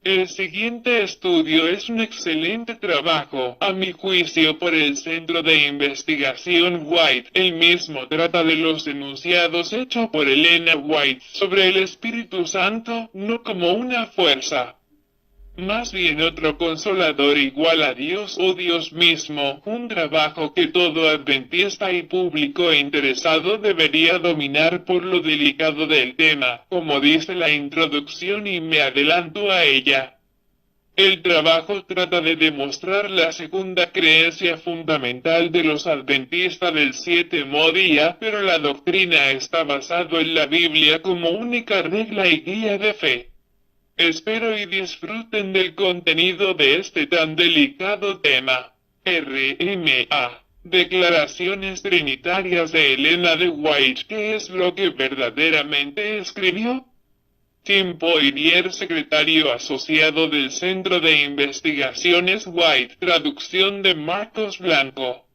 El siguiente estudio es un excelente trabajo, a mi juicio, por el Centro de Investigación White. El mismo trata de los enunciados hechos por Elena White sobre el Espíritu Santo, no como una fuerza, más bien otro consolador igual a Dios o Dios mismo, un trabajo que todo adventista y público interesado debería dominar por lo delicado del tema, como dice la introducción y me adelanto a ella. El trabajo trata de demostrar la segunda creencia fundamental de los adventistas del séptimo día, pero la doctrina está basada en la Biblia como única regla y guía de fe. Espero y disfruten del contenido de este tan delicado tema. RMA. Declaraciones Trinitarias de Elena de White. ¿Qué es lo que verdaderamente escribió? Tim Poirier, secretario asociado del Centro de Investigaciones White. Traducción de Marcos Blanco.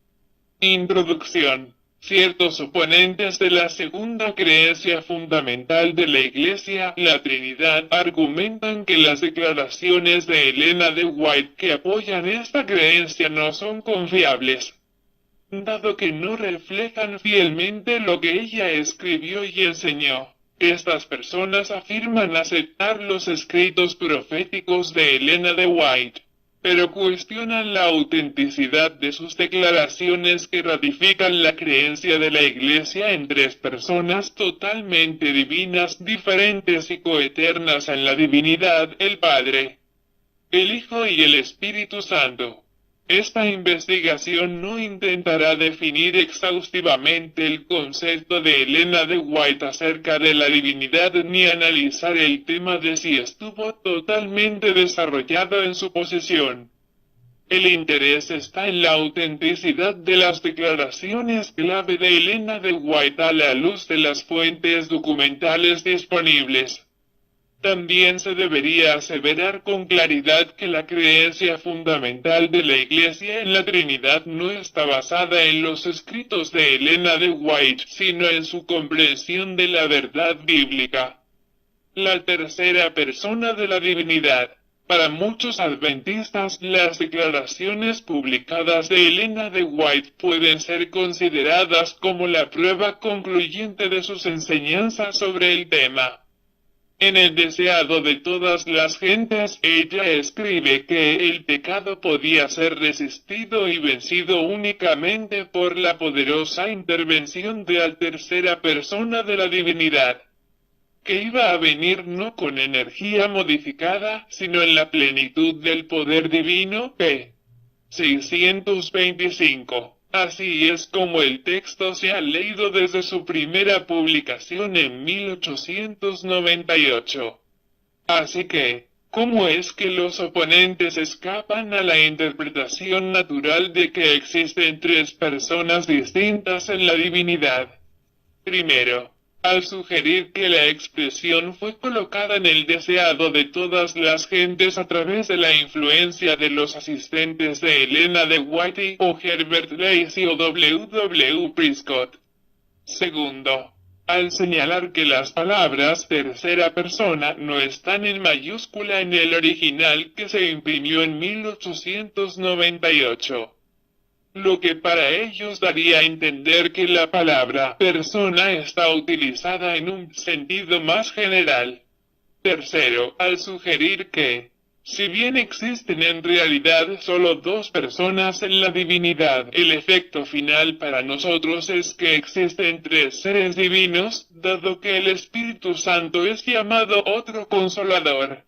Introducción. Ciertos oponentes de la segunda creencia fundamental de la Iglesia, la Trinidad, argumentan que las declaraciones de Elena de White que apoyan esta creencia no son confiables, dado que no reflejan fielmente lo que ella escribió y enseñó. Estas personas afirman aceptar los escritos proféticos de Elena de White, pero cuestionan la autenticidad de sus declaraciones que ratifican la creencia de la Iglesia en tres personas totalmente divinas, diferentes y coeternas en la divinidad, el Padre, el Hijo y el Espíritu Santo. Esta investigación no intentará definir exhaustivamente el concepto de Elena de White acerca de la divinidad ni analizar el tema de si estuvo totalmente desarrollado en su posesión. El interés está en la autenticidad de las declaraciones clave de Elena de White a la luz de las fuentes documentales disponibles. También se debería aseverar con claridad que la creencia fundamental de la Iglesia en la Trinidad no está basada en los escritos de Elena de White, sino en su comprensión de la verdad bíblica. La tercera persona de la divinidad. Para muchos adventistas, las declaraciones publicadas de Elena de White pueden ser consideradas como la prueba concluyente de sus enseñanzas sobre el tema. En el deseado de todas las gentes, ella escribe que el pecado podía ser resistido y vencido únicamente por la poderosa intervención de la tercera persona de la divinidad, que iba a venir no con energía modificada, sino en la plenitud del poder divino. P. 625. Así es como el texto se ha leído desde su primera publicación en 1898. Así que, ¿cómo es que los oponentes escapan a la interpretación natural de que existen tres personas distintas en la divinidad? Primero, al sugerir que la expresión fue colocada en el deseado de todas las gentes a través de la influencia de los asistentes de Elena de White o Herbert Lacey o W. Prescott. Segundo, al señalar que las palabras tercera persona no están en mayúscula en el original que se imprimió en 1898. Lo que para ellos daría a entender que la palabra persona está utilizada en un sentido más general. Tercero, al sugerir que, si bien existen en realidad solo dos personas en la divinidad, el efecto final para nosotros es que existen tres seres divinos, dado que el Espíritu Santo es llamado otro consolador.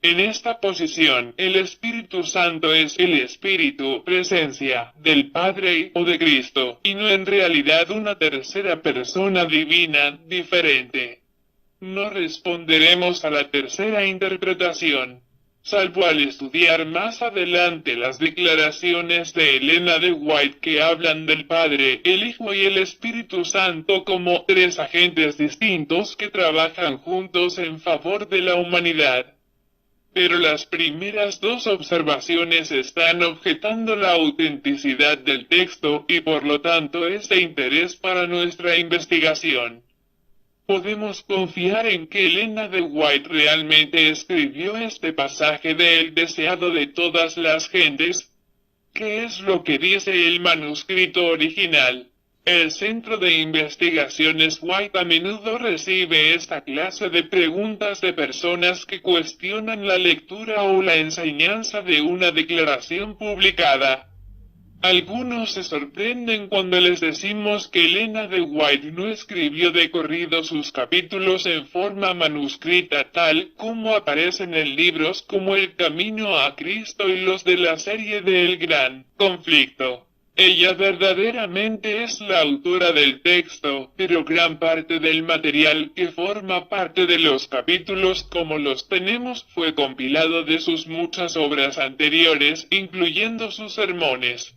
En esta posición, el Espíritu Santo es el Espíritu, presencia, del Padre o de Cristo, y no en realidad una tercera persona divina, diferente. No responderemos a la tercera interpretación, salvo al estudiar más adelante las declaraciones de Elena de White que hablan del Padre, el Hijo y el Espíritu Santo como tres agentes distintos que trabajan juntos en favor de la humanidad. Pero las primeras dos observaciones están objetando la autenticidad del texto y por lo tanto es de interés para nuestra investigación. Podemos confiar en que Elena de White realmente escribió este pasaje de El deseado de todas las gentes. ¿Qué es lo que dice el manuscrito original? El Centro de Investigaciones White a menudo recibe esta clase de preguntas de personas que cuestionan la lectura o la enseñanza de una declaración publicada. Algunos se sorprenden cuando les decimos que Elena de White no escribió de corrido sus capítulos en forma manuscrita tal como aparecen en libros como El Camino a Cristo y los de la serie de El Gran Conflicto. Ella verdaderamente es la autora del texto, pero gran parte del material que forma parte de los capítulos como los tenemos fue compilado de sus muchas obras anteriores, incluyendo sus sermones,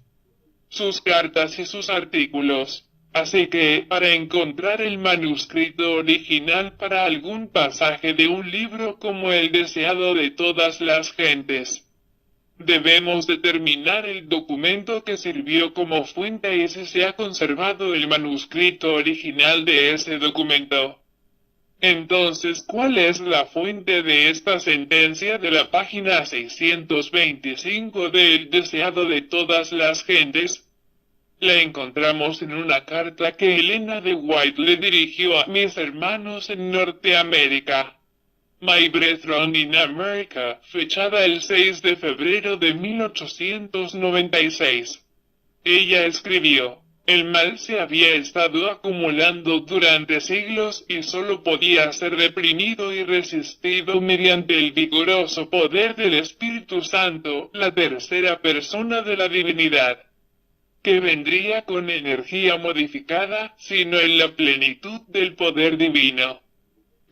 sus cartas y sus artículos. Así que, para encontrar el manuscrito original para algún pasaje de un libro como El deseado de todas las gentes, debemos determinar el documento que sirvió como fuente y si se ha conservado el manuscrito original de ese documento. Entonces, ¿cuál es la fuente de esta sentencia de la página 625 de El deseado de todas las gentes? La encontramos en una carta que Elena de White le dirigió a mis hermanos en Norteamérica. My Brethren in America, fechada el 6 de febrero de 1896. Ella escribió: el mal se había estado acumulando durante siglos y solo podía ser reprimido y resistido mediante el vigoroso poder del Espíritu Santo, la tercera persona de la divinidad, que vendría con energía modificada, sino en la plenitud del poder divino.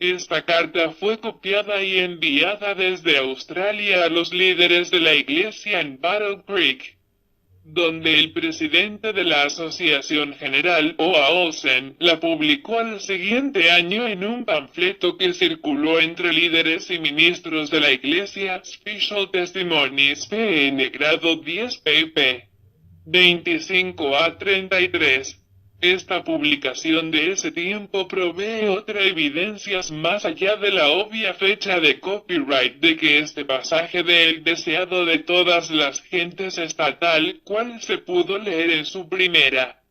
Esta carta fue copiada y enviada desde Australia a los líderes de la iglesia en Battle Creek, donde el presidente de la Asociación General, O.A. Olsen, la publicó al siguiente año en un panfleto que circuló entre líderes y ministros de la iglesia, Special Testimonies, PN grado 10 pp. 25 a 33. Esta publicación de ese tiempo provee otra evidencias más allá de la obvia fecha de copyright de que este pasaje de El deseado de todas las gentes está tal cual se pudo leer en su primera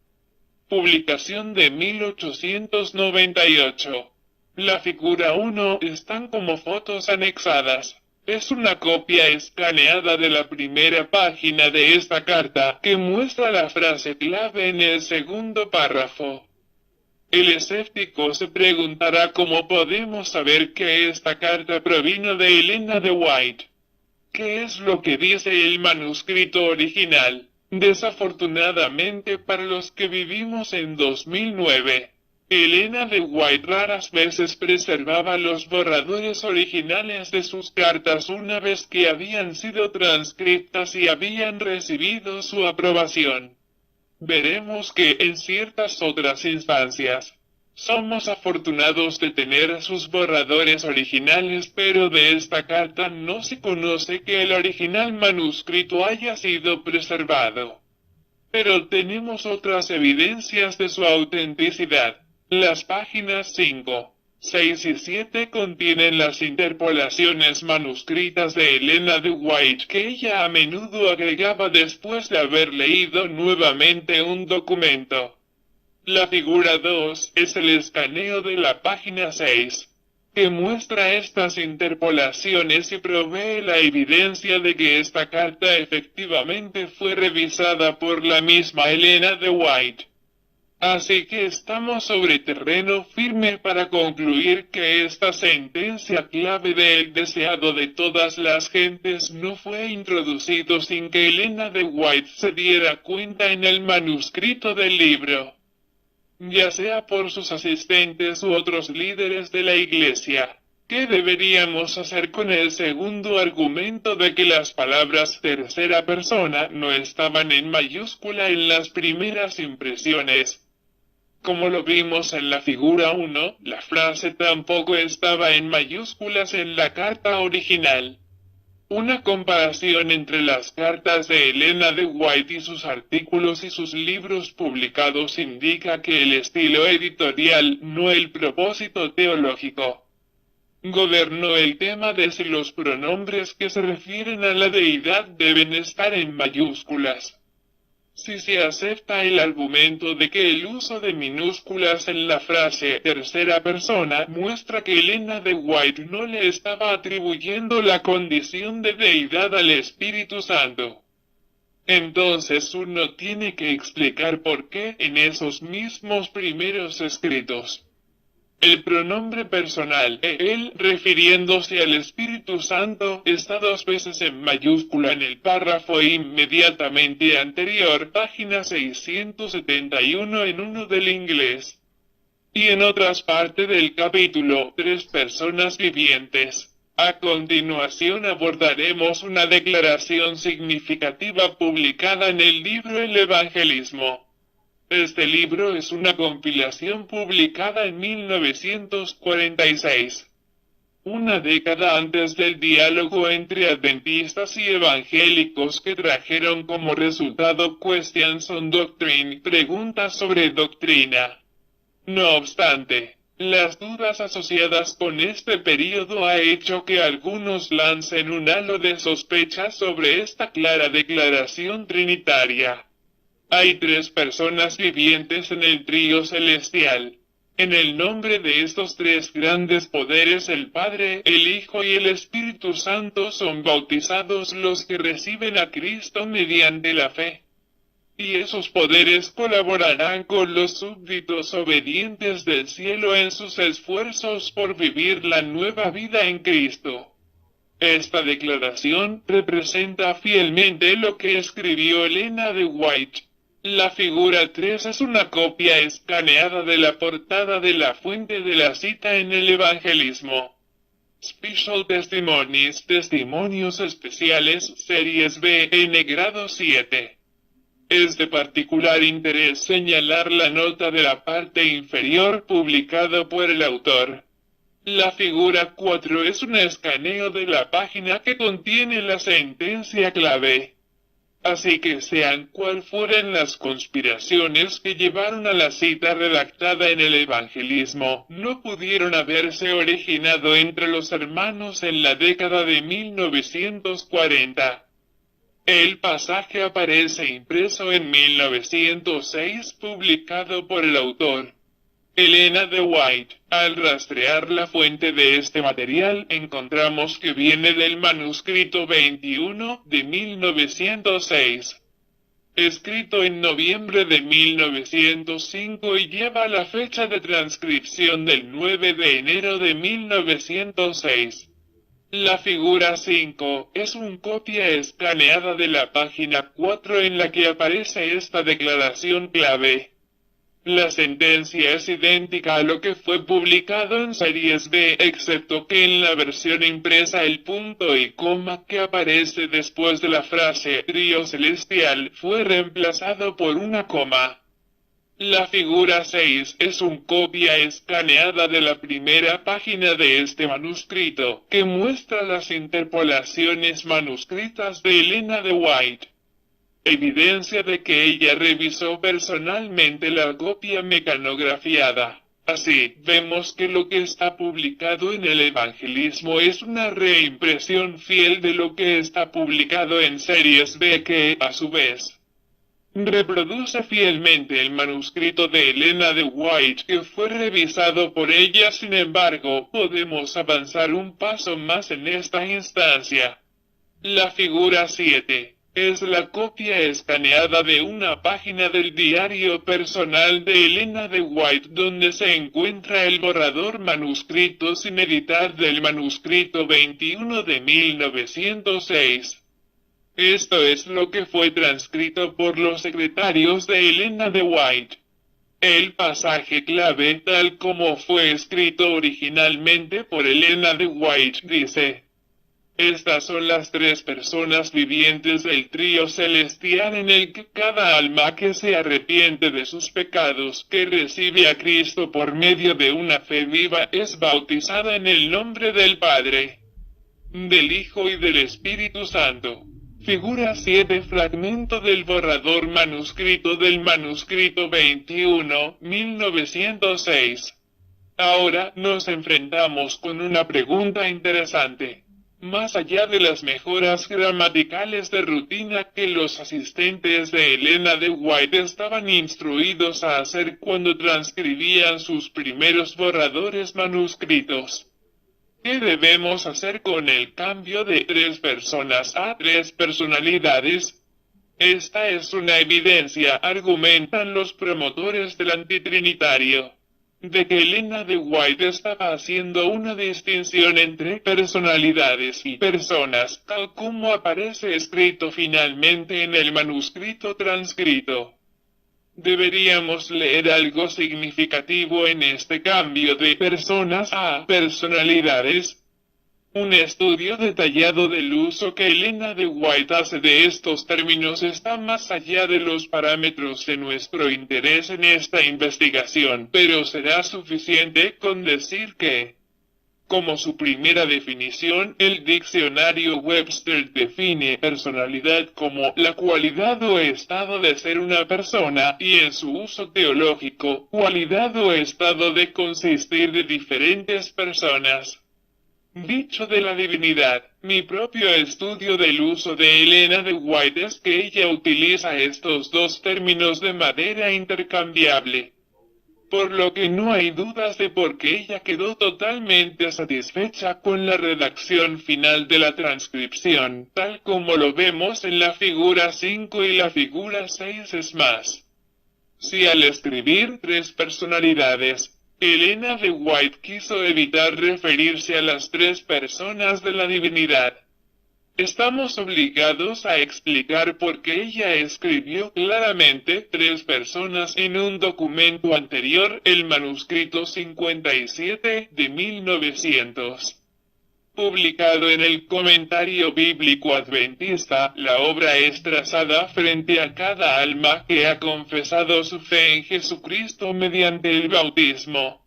publicación de 1898. La figura 1 están como fotos anexadas. Es una copia escaneada de la primera página de esta carta que muestra la frase clave en el segundo párrafo. El escéptico se preguntará cómo podemos saber que esta carta provino de Elena de White. ¿Qué es lo que dice el manuscrito original? Desafortunadamente para los que vivimos en 2009, Elena de White raras veces preservaba los borradores originales de sus cartas una vez que habían sido transcritas y habían recibido su aprobación. Veremos que en ciertas otras instancias, somos afortunados de tener sus borradores originales, pero de esta carta no se conoce que el original manuscrito haya sido preservado. Pero tenemos otras evidencias de su autenticidad. Las páginas 5, 6 y 7 contienen las interpolaciones manuscritas de Elena de White que ella a menudo agregaba después de haber leído nuevamente un documento. La figura 2 es el escaneo de la página 6, que muestra estas interpolaciones y provee la evidencia de que esta carta efectivamente fue revisada por la misma Elena de White. Así que estamos sobre terreno firme para concluir que esta sentencia clave de El deseado de todas las gentes no fue introducido sin que Elena de White se diera cuenta en el manuscrito del libro, ya sea por sus asistentes u otros líderes de la iglesia. ¿Qué deberíamos hacer con el segundo argumento de que las palabras tercera persona no estaban en mayúscula en las primeras impresiones? Como lo vimos en la figura 1, la frase tampoco estaba en mayúsculas en la carta original. Una comparación entre las cartas de Elena de White y sus artículos y sus libros publicados indica que el estilo editorial, no el propósito teológico, gobernó el tema de si los pronombres que se refieren a la deidad deben estar en mayúsculas. Si se acepta el argumento de que el uso de minúsculas en la frase tercera persona muestra que Elena de White no le estaba atribuyendo la condición de deidad al Espíritu Santo, entonces uno tiene que explicar por qué en esos mismos primeros escritos el pronombre personal, él, refiriéndose al Espíritu Santo, está dos veces en mayúscula en el párrafo inmediatamente anterior, página 671 en uno del inglés. Y en otras partes del capítulo, tres personas vivientes. A continuación abordaremos una declaración significativa publicada en el libro El Evangelismo. Este libro es una compilación publicada en 1946, una década antes del diálogo entre adventistas y evangélicos que trajeron como resultado Questions on Doctrine, preguntas sobre doctrina. No obstante, las dudas asociadas con este período ha hecho que algunos lancen un halo de sospecha sobre esta clara declaración trinitaria. Hay tres personas vivientes en el trío celestial. En el nombre de estos tres grandes poderes el Padre, el Hijo y el Espíritu Santo son bautizados los que reciben a Cristo mediante la fe. Y esos poderes colaborarán con los súbditos obedientes del cielo en sus esfuerzos por vivir la nueva vida en Cristo. Esta declaración representa fielmente lo que escribió Elena de White. La figura 3 es una copia escaneada de la portada de la fuente de la cita en el Evangelismo. Special Testimonies, Testimonios Especiales, Series B, en grado 7. Es de particular interés señalar la nota de la parte inferior publicada por el autor. La figura 4 es un escaneo de la página que contiene la sentencia clave. Así que sean cual fueran las conspiraciones que llevaron a la cita redactada en el Evangelismo, no pudieron haberse originado entre los hermanos en la década de 1940. El pasaje aparece impreso en 1906, publicado por el autor Elena de White. Al rastrear la fuente de este material, encontramos que viene del manuscrito 21 de 1906, escrito en noviembre de 1905 y lleva la fecha de transcripción del 9 de enero de 1906. La figura 5 es una copia escaneada de la página 4 en la que aparece esta declaración clave. La sentencia es idéntica a lo que fue publicado en Series B, excepto que en la versión impresa el punto y coma que aparece después de la frase trío celestial fue reemplazado por una coma. La figura 6 es una copia escaneada de la primera página de este manuscrito, que muestra las interpolaciones manuscritas de Elena de White. Evidencia de que ella revisó personalmente la copia mecanografiada. Así, vemos que lo que está publicado en el Evangelismo es una reimpresión fiel de lo que está publicado en Series B que, a su vez, reproduce fielmente el manuscrito de Elena de White que fue revisado por ella. Sin embargo, podemos avanzar un paso más en esta instancia. La figura 7 es la copia escaneada de una página del diario personal de Elena de White donde se encuentra el borrador manuscrito sin editar del manuscrito 21 de 1906. Esto es lo que fue transcrito por los secretarios de Elena de White. El pasaje clave, tal como fue escrito originalmente por Elena de White, dice: estas son las tres personas vivientes del trío celestial en el que cada alma que se arrepiente de sus pecados, que recibe a Cristo por medio de una fe viva, es bautizada en el nombre del Padre, del Hijo y del Espíritu Santo. Figura 7. Fragmento del borrador manuscrito del manuscrito 21, 1906. Ahora nos enfrentamos con una pregunta interesante. Más allá de las mejoras gramaticales de rutina que los asistentes de Elena de White estaban instruidos a hacer cuando transcribían sus primeros borradores manuscritos, ¿qué debemos hacer con el cambio de 3 personas a 3 personalidades? Esta es una evidencia, argumentan los promotores del antitrinitario, de que Elena de White estaba haciendo una distinción entre personalidades y personas, tal como aparece escrito finalmente en el manuscrito transcrito. Deberíamos leer algo significativo en este cambio de personas a personalidades. Un estudio detallado del uso que Elena de White hace de estos términos está más allá de los parámetros de nuestro interés en esta investigación, pero será suficiente con decir que, como su primera definición, el diccionario Webster define personalidad como la cualidad o estado de ser una persona, y en su uso teológico, cualidad o estado de consistir de diferentes personas. Dicho de la divinidad, mi propio estudio del uso de Elena de White es que ella utiliza estos dos términos de manera intercambiable, por lo que no hay dudas de por qué ella quedó totalmente satisfecha con la redacción final de la transcripción, tal como lo vemos en la figura 5 y la figura 6 es más. Si al escribir 3 personalidades, Elena de White quiso evitar referirse a las 3 personas de la divinidad, estamos obligados a explicar por qué ella escribió claramente 3 personas en un documento anterior, el manuscrito 57 de 1900. Publicado en el Comentario Bíblico Adventista, la obra es trazada frente a cada alma que ha confesado su fe en Jesucristo mediante el bautismo,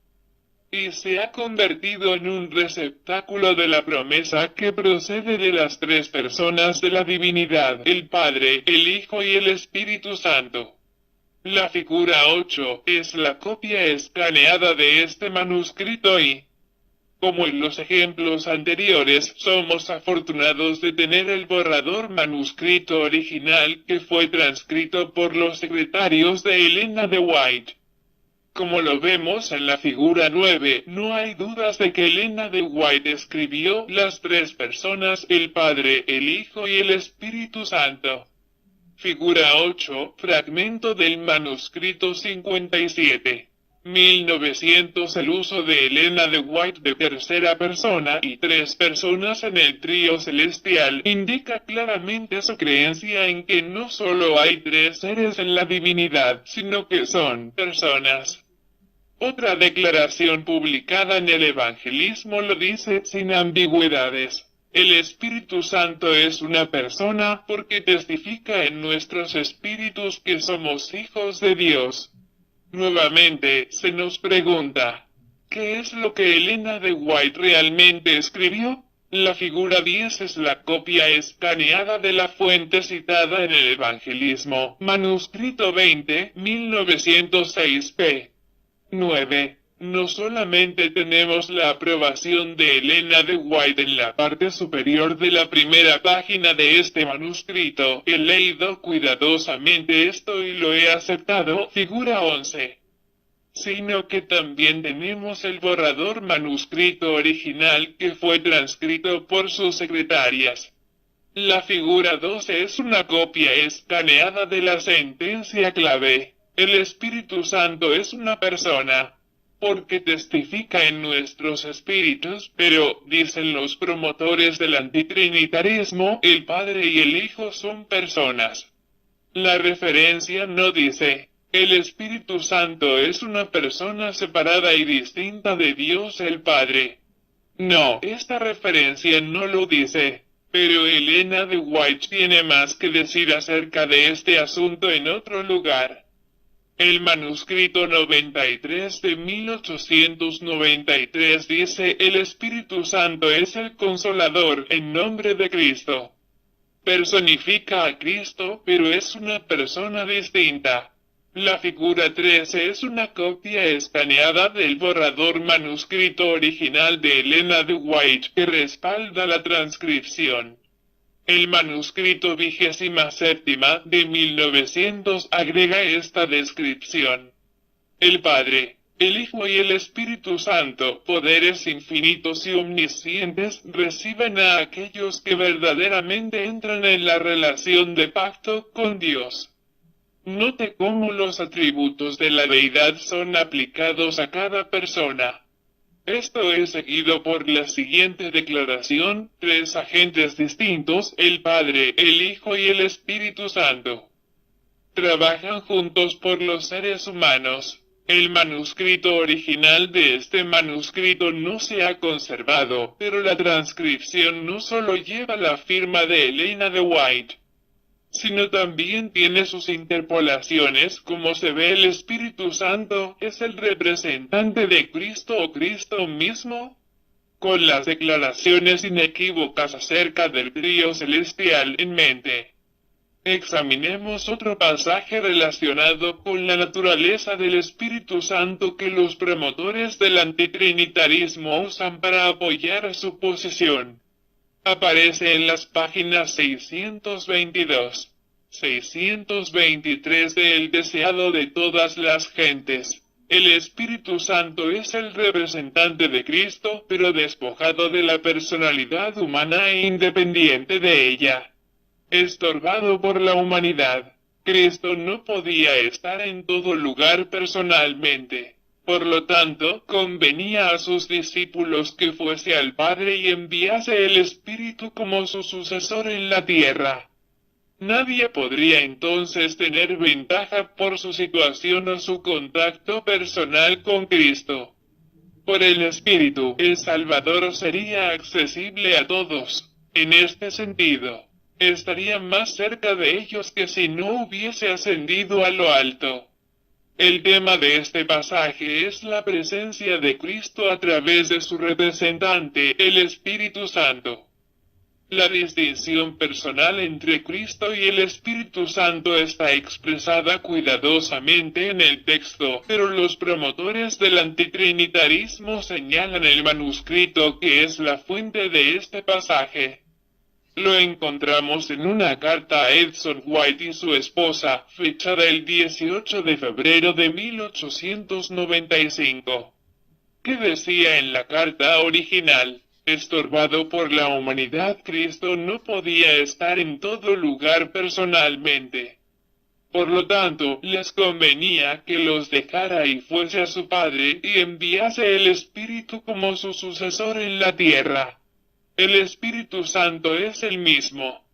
y se ha convertido en un receptáculo de la promesa que procede de las 3 personas de la divinidad, el Padre, el Hijo y el Espíritu Santo. La figura 8 es la copia escaneada de este manuscrito y, como en los ejemplos anteriores, somos afortunados de tener el borrador manuscrito original que fue transcrito por los secretarios de Elena de White. Como lo vemos en la figura 9, no hay dudas de que Elena de White escribió las 3 personas, el Padre, el Hijo y el Espíritu Santo. Figura 8, fragmento del manuscrito 57. 1900. El uso de Elena de White de tercera persona y 3 personas en el trío celestial indica claramente su creencia en que no solo hay 3 seres en la divinidad, sino que son personas. Otra declaración publicada en el Evangelismo lo dice sin ambigüedades. El Espíritu Santo es una persona porque testifica en nuestros espíritus que somos hijos de Dios. Nuevamente, se nos pregunta, ¿qué es lo que Elena de White realmente escribió? La figura 10 es la copia escaneada de la fuente citada en el Evangelismo, manuscrito 20, 1906 p. 9. No solamente tenemos la aprobación de Elena de White en la parte superior de la primera página de este manuscrito, he leído cuidadosamente esto y lo he aceptado, figura 11, sino que también tenemos el borrador manuscrito original que fue transcrito por sus secretarias. La figura 12 es una copia escaneada de la sentencia clave. El Espíritu Santo es una persona, porque testifica en nuestros espíritus, pero, dicen los promotores del antitrinitarismo, el Padre y el Hijo son personas. La referencia no dice, el Espíritu Santo es una persona separada y distinta de Dios el Padre. No, esta referencia no lo dice, pero Elena de White tiene más que decir acerca de este asunto en otro lugar. El manuscrito 93 de 1893 dice: el Espíritu Santo es el Consolador en nombre de Cristo. Personifica a Cristo, pero es una persona distinta. La figura 13 es una copia escaneada del borrador manuscrito original de Elena de White que respalda la transcripción. El manuscrito 27 de 1900 agrega esta descripción: el Padre, el Hijo y el Espíritu Santo, poderes infinitos y omniscientes, reciben a aquellos que verdaderamente entran en la relación de pacto con Dios. Note cómo los atributos de la deidad son aplicados a cada persona. Esto es seguido por la siguiente declaración: tres agentes distintos, el Padre, el Hijo y el Espíritu Santo, trabajan juntos por los seres humanos. El manuscrito original de este manuscrito no se ha conservado, pero la transcripción no solo lleva la firma de Elena de White, sino también tiene sus interpolaciones. Como se ve, el Espíritu Santo es el representante de Cristo o Cristo mismo, con las declaraciones inequívocas acerca del trío celestial en mente. Examinemos otro pasaje relacionado con la naturaleza del Espíritu Santo que los promotores del antitrinitarismo usan para apoyar su posición. Aparece en las páginas 622, 623 de El deseado de todas las gentes. El Espíritu Santo es el representante de Cristo, pero despojado de la personalidad humana e independiente de ella. Estorbado por la humanidad, Cristo no podía estar en todo lugar personalmente. Por lo tanto, convenía a sus discípulos que fuese al Padre y enviase el Espíritu como su sucesor en la tierra. Nadie podría entonces tener ventaja por su situación o su contacto personal con Cristo. Por el Espíritu, el Salvador sería accesible a todos. En este sentido, estaría más cerca de ellos que si no hubiese ascendido a lo alto. El tema de este pasaje es la presencia de Cristo a través de su representante, el Espíritu Santo. La distinción personal entre Cristo y el Espíritu Santo está expresada cuidadosamente en el texto, pero los promotores del antitrinitarismo señalan el manuscrito que es la fuente de este pasaje. Lo encontramos en una carta a Edson White y su esposa, fechada el 18 de febrero de 1895. ¿Qué decía en la carta original? Estorbado por la humanidad, Cristo no podía estar en todo lugar personalmente. Por lo tanto, les convenía que los dejara y fuese a su Padre y enviase el Espíritu como su sucesor en la tierra. El Espíritu Santo es el mismo,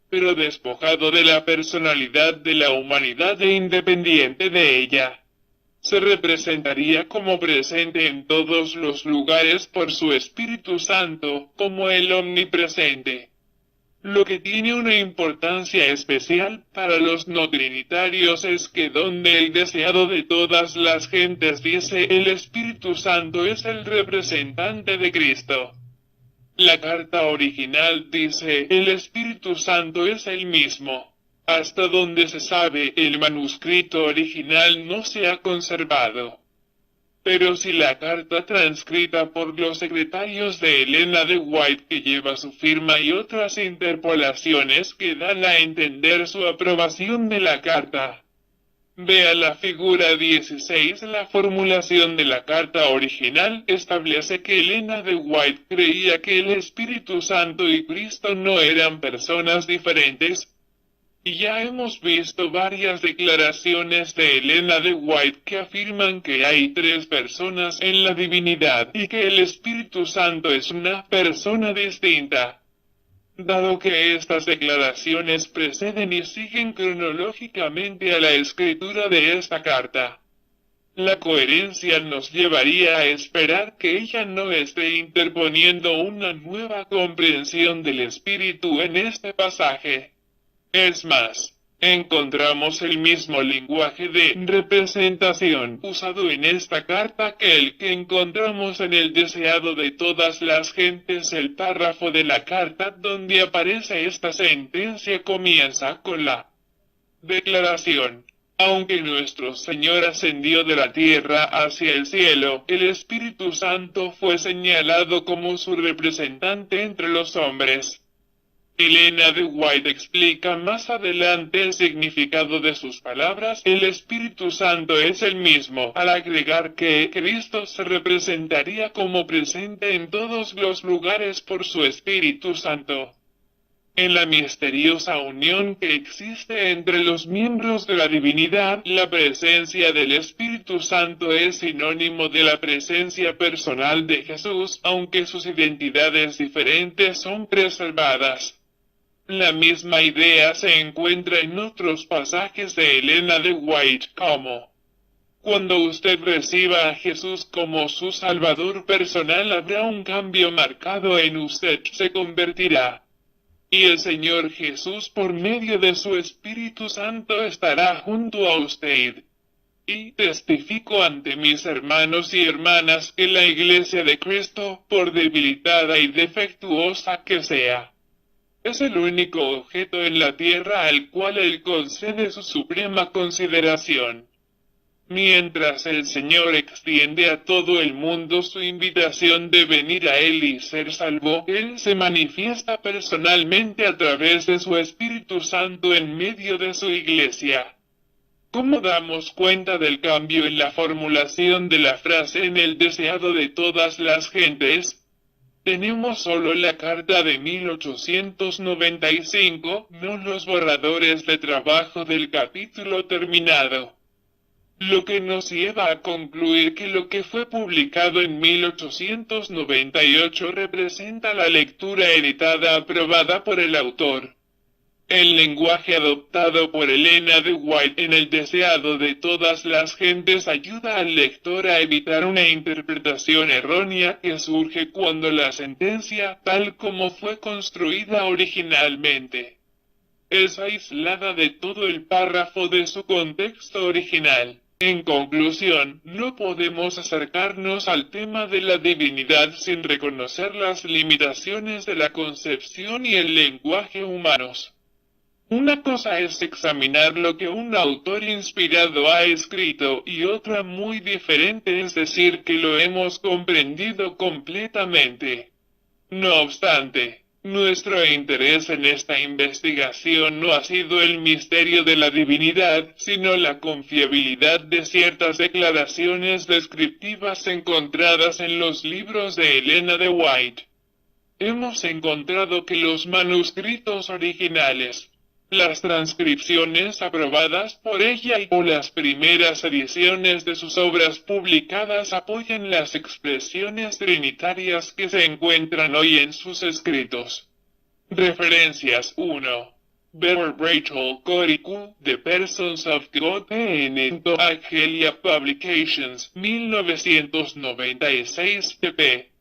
pero despojado de la personalidad de la humanidad e independiente de ella. Se representaría como presente en todos los lugares por su Espíritu Santo, como el omnipresente. Lo que tiene una importancia especial para los no trinitarios es que donde el deseado de todas las gentes dice el Espíritu Santo es el representante de Cristo. La carta original dice el Espíritu Santo es el mismo. Hasta donde se sabe, el manuscrito original no se ha conservado. Pero si la carta transcrita por los secretarios de Elena de White, que lleva su firma, y otras interpolaciones que dan a entender su aprobación de la carta. Vea la figura 16. La formulación de la carta original establece que Elena de White creía que el Espíritu Santo y Cristo no eran personas diferentes. Y ya hemos visto varias declaraciones de Elena de White que afirman que hay tres personas en la divinidad y que el Espíritu Santo es una persona distinta. Dado que estas declaraciones preceden y siguen cronológicamente a la escritura de esta carta, la coherencia nos llevaría a esperar que ella no esté interponiendo una nueva comprensión del Espíritu en este pasaje. Es más, Encontramos el mismo lenguaje de representación usado en esta carta que el que encontramos en el deseado de todas las gentes. El párrafo de la carta donde aparece esta sentencia comienza con la declaración: aunque nuestro Señor ascendió de la tierra hacia el cielo, el Espíritu Santo fue señalado como su representante entre los hombres. Elena de White explica más adelante el significado de sus palabras. El Espíritu Santo es el mismo, al agregar que Cristo se representaría como presente en todos los lugares por su Espíritu Santo. En la misteriosa unión que existe entre los miembros de la divinidad, la presencia del Espíritu Santo es sinónimo de la presencia personal de Jesús, aunque sus identidades diferentes son preservadas. La misma idea se encuentra en otros pasajes de Elena de White, como: cuando usted reciba a Jesús como su Salvador personal, habrá un cambio marcado en usted, se convertirá. Y el Señor Jesús, por medio de su Espíritu Santo, estará junto a usted. Y testifico ante mis hermanos y hermanas que la Iglesia de Cristo, por debilitada y defectuosa que sea, es el único objeto en la tierra al cual Él concede su suprema consideración. Mientras el Señor extiende a todo el mundo su invitación de venir a Él y ser salvo, Él se manifiesta personalmente a través de su Espíritu Santo en medio de su Iglesia. ¿Cómo damos cuenta del cambio en la formulación de la frase en el deseado de todas las gentes? Tenemos solo la carta de 1895, no los borradores de trabajo del capítulo terminado. Lo que nos lleva a concluir que lo que fue publicado en 1898 representa la lectura editada aprobada por el autor. El lenguaje adoptado por Elena de White en el deseado de todas las gentes ayuda al lector a evitar una interpretación errónea que surge cuando la sentencia, tal como fue construida originalmente, es aislada de todo el párrafo de su contexto original. En conclusión, no podemos acercarnos al tema de la divinidad sin reconocer las limitaciones de la concepción y el lenguaje humanos. Una cosa es examinar lo que un autor inspirado ha escrito y otra muy diferente es decir que lo hemos comprendido completamente. No obstante, nuestro interés en esta investigación no ha sido el misterio de la divinidad, sino la confiabilidad de ciertas declaraciones descriptivas encontradas en los libros de Elena de White. Hemos encontrado que los manuscritos originales, las transcripciones aprobadas por ella o las primeras ediciones de sus obras publicadas apoyan las expresiones trinitarias que se encuentran hoy en sus escritos. Referencias 1. Better Rachel Coricu, The Persons of God, PN. Agelia Publications, 1996, pp.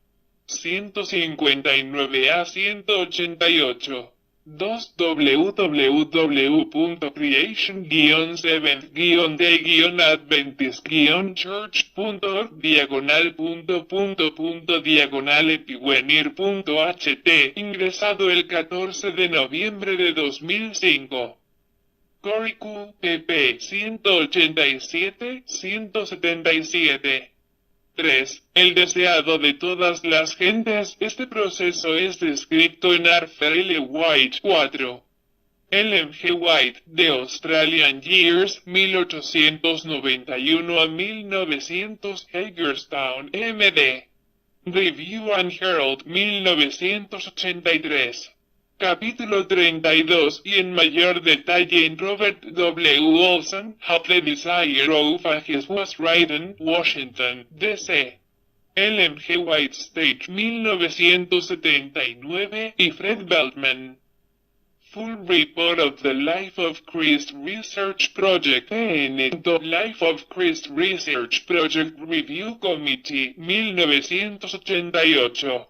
159 a 188. 2 www.creation-7-d-adventist-church.org /epiwenir.ht ingresado el 14 de noviembre de 2005. Coricu, pp. 187-177. 3. El deseado de todas las gentes. Este proceso es descrito en Arthur L. White. 4. Ellen G. White, The Australian Years, 1891 a 1900, Hagerstown, M.D. Review and Herald, 1983. Capítulo 32 y en mayor detalle en Robert W. Olson, How the Desire of Ages Was Written, Washington, D.C. Ellen G. White State, 1979 y Fred Beltman. Full Report of the Life of Christ Research Project, PN. Life of Christ Research Project Review Committee, 1988.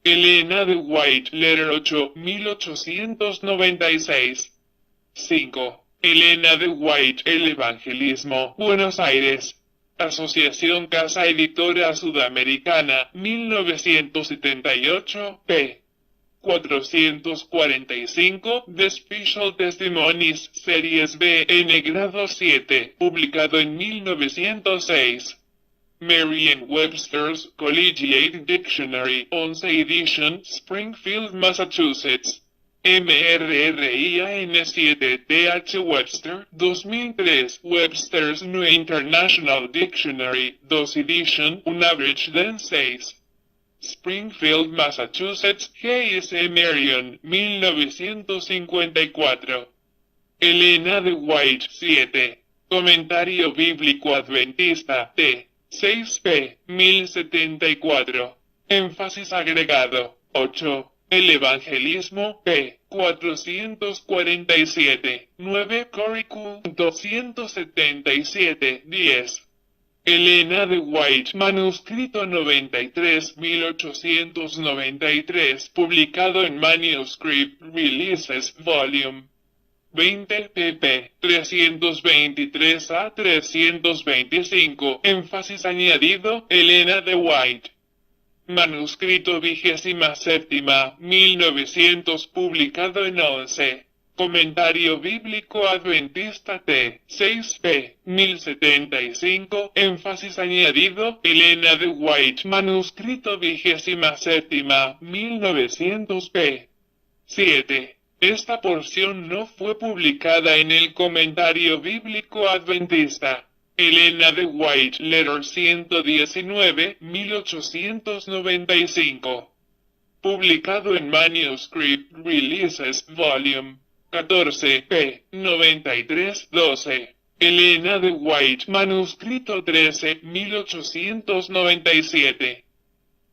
Elena de White, Letter 8, 1896. 5. Elena de White, El Evangelismo, Buenos Aires. Asociación Casa Editora Sudamericana, 1978, p. 445, The Special Testimonies, Series B, N grado 7, publicado en 1906. Merriam-Webster's Collegiate Dictionary, 11 edition, Springfield, Massachusetts. MRRIAN 7 TH Webster, 2003, Webster's New International Dictionary, 2 edition, Unabridged 6. Springfield, Massachusetts, G.S. Marion, 1954. Elena de White, 7. Comentario Bíblico Adventista, T. 6p, 1074. Énfasis agregado, 8. El Evangelismo, p. 447. 9 Curriculum 277, 10. Elena de White, manuscrito 93, 1893, publicado en Manuscript Releases, Volume 20 pp. 323 a 325, énfasis añadido, Elena de White. Manuscrito 27, 1900, publicado en 11. Comentario Bíblico Adventista T. 6p. 1075, énfasis añadido, Elena de White, manuscrito 27, 1900 p. 7. Esta porción no fue publicada en el Comentario Bíblico Adventista. Elena de White, Letter 119, 1895. Publicado en Manuscript Releases, Volume 14, p. 93, 12. Elena de White, manuscrito 13, 1897.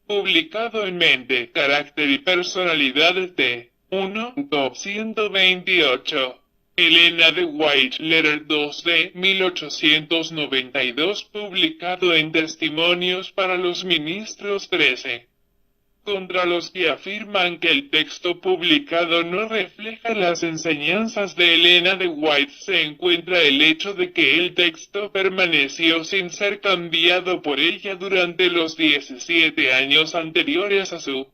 Publicado en Mente, Carácter y Personalidad T. 1, 228. Elena de White, Letter 2 1892, publicado en Testimonios para los Ministros 13. Contra los que afirman que el texto publicado no refleja las enseñanzas de Elena de White se encuentra el hecho de que el texto permaneció sin ser cambiado por ella durante los 17 años anteriores a su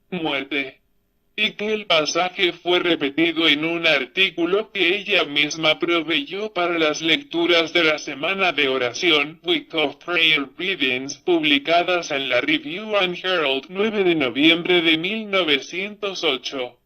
muerte, y que el pasaje fue repetido en un artículo que ella misma proveyó para las lecturas de la Semana de Oración, Week of Prayer Readings, publicadas en la Review and Herald 9 de noviembre de 1908.